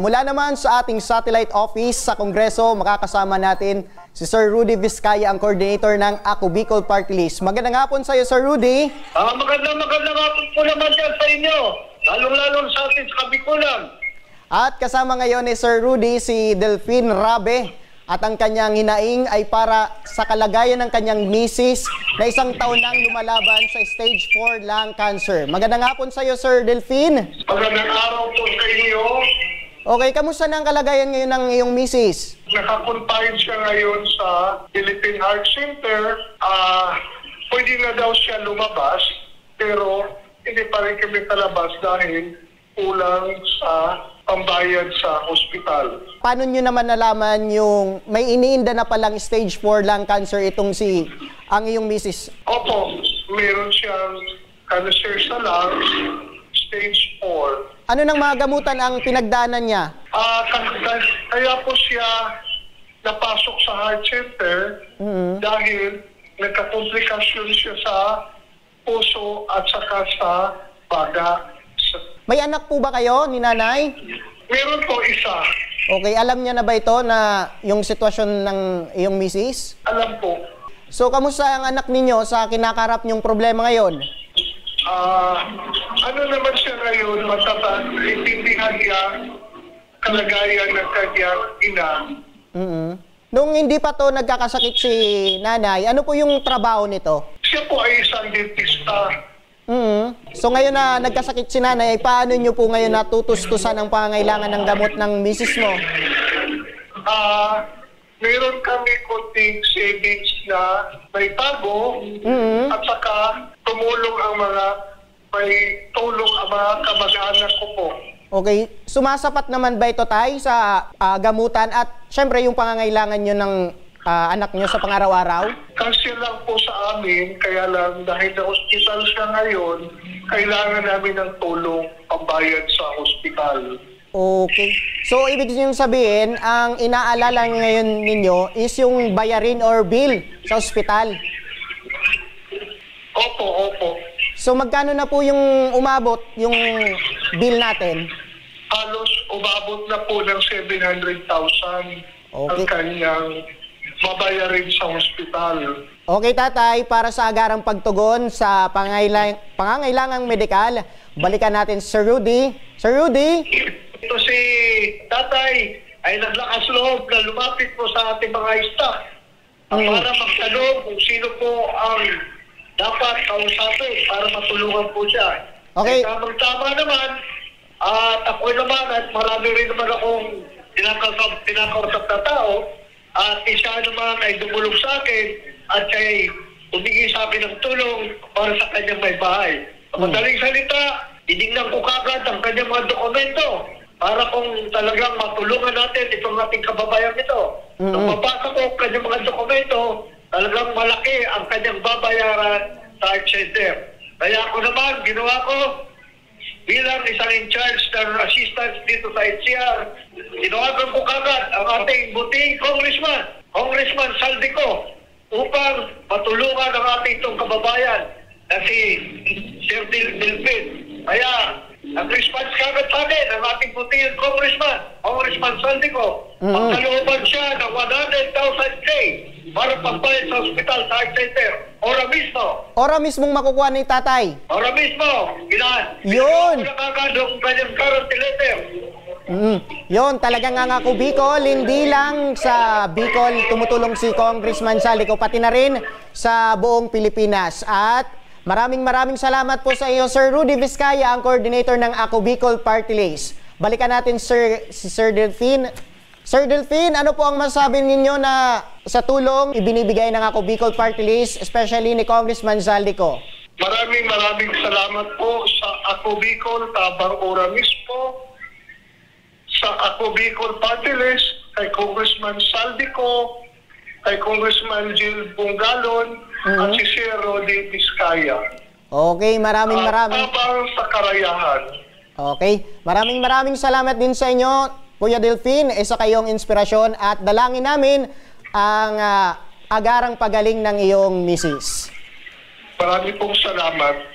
Mula naman sa ating satellite office sa Kongreso, makakasama natin si Sir Rudy Vizcaya, ang coordinator ng Ako Bicol Party List. Magandang hapon sa iyo, Sir Rudy. Magandang hapon po naman yan sa inyo, lalong-lalo sa atin sa Kabikulan. At kasama ngayon ni Sir Rudy si Delphine Rabe, at ang kanyang hinaing ay para sa kalagayan ng kanyang misis na 1 taon nang lumalaban sa stage 4 lung cancer. Magandang hapon sa iyo, Sir Delphine. Magandang araw po sa inyo. Okay, kamusta na ang kalagayan ngayon ng iyong misis? Nakakonfine siya ngayon sa Philippine Heart Center. Pwede na daw siya lumabas, pero hindi pa rin kami kalabas dahil kulang sa pambayad sa hospital. Paano nyo naman nalaman yung may iniinda na palang stage 4 lung cancer itong ang iyong misis? Opo, meron siyang cancer sa lungs, stage 4. Ano nang mga gamutan ang pinagdaanan niya? Kaya po siya napasok sa heart center dahil nagkakomplikasyon siya sa puso at saka sa baga. May anak po ba kayo ni nanay? Meron po isa. Okay, alam niya na ba ito na yung sitwasyon ng iyong misis? Alam po. So, kamusta ang anak ninyo sa kinakarap niyong problema ngayon? Ano naman siya ngayon, intindihan niya kalagayan ng kanyang ina. Nung hindi pa to nagkakasakit si nanay, ano po yung trabaho nito? Siya po ay isang dentista. So ngayon na nagkasakit si nanay, paano nyo po ngayon natutustusan ang pangangailangan ng gamot ng misis mo? Meron kami konting savings na may tago at saka tumulong ang may tulong ang mga kamag-anak ko po. Okay, sumasapat naman ba ito tayo sa gamutan at syempre yung pangangailangan nyo ng anak nyo sa pangaraw-araw? Kasi lang po sa amin, kaya lang dahil na hospital siya ngayon, kailangan namin ng tulong pambayad sa hospital. Okay. So, ibig nyo sabihin, ang inaalala ngayon ninyo is yung bayarin or bill sa ospital? Opo. So, magkano na po yung umabot, yung bill natin? Halos umabot na po ng 700,000 ang kanyang mabayarin sa ospital. Okay, tatay, para sa agarang pagtugon sa pangangailangang medikal, balikan natin Sir Rudy. Sir Rudy? Ito si tatay ay naglakas loob na lumapit po sa ating mga staff para magtanong kung sino po ang dapat kausapin para matulungan po siya. Okay. Tama naman, at ako naman at marami rin naman akong pinakausap na tao at isa naman ay dumulog sa akin at siya humingi sa akin ng tulong para sa kanyang may bahay. Madaling salita, tinignan ko kagad ang kanyang mga dokumento para kung talagang matulungan natin itong ating kababayan ito. Nung mabasa ko ang kanyang mga dokumento, talagang malaki ang kanyang babayaran sa heart center. Kaya ako naman, ginawa ko bilang isang in-charge ng assistance dito sa HCR, tinawagan ko kagad ang ating buting Congressman Saldico, upang matulungan ang ating itong kababayan na si Sir Delphine. Kaya, nag-response kagad sa akin ang ating buting Congressman Saldico. Magkalooban siya ng 100,000 para pagbayad sa hospital sa heart center. Ora mismong makukuha ni tatay? Ora mismo. Yun! Nakakadong kanyang guarantee letter. Yun, talagang ang Ako Bicol, hindi lang sa Bicol tumutulong si Congressman Saldico, pati na rin sa buong Pilipinas. At maraming salamat po sa iyo, Sir Rudy Vizcaya, ang coordinator ng Ako Bicol Party List. Balikan natin si Sir Delphine. Sir Delphine, ano po ang masasabi ninyo na sa tulong ibinibigay ng Ako Bicol Party List, especially ni Congressman Saldico? Maraming salamat po sa Ako Bicol, Tabang Ora mismo, sa Ako Bicol Party List, kay Congressman Saldico, kay Congressman Jill Bungalon, at si Sir Rudy Vizcaya. Okay, maraming. Tabang sa Karayahan. Okay, maraming salamat din sa inyo, Kuya Delphine, isa kayong inspirasyon at dalangin namin ang agarang pagaling ng iyong misis. Maraming pong salamat.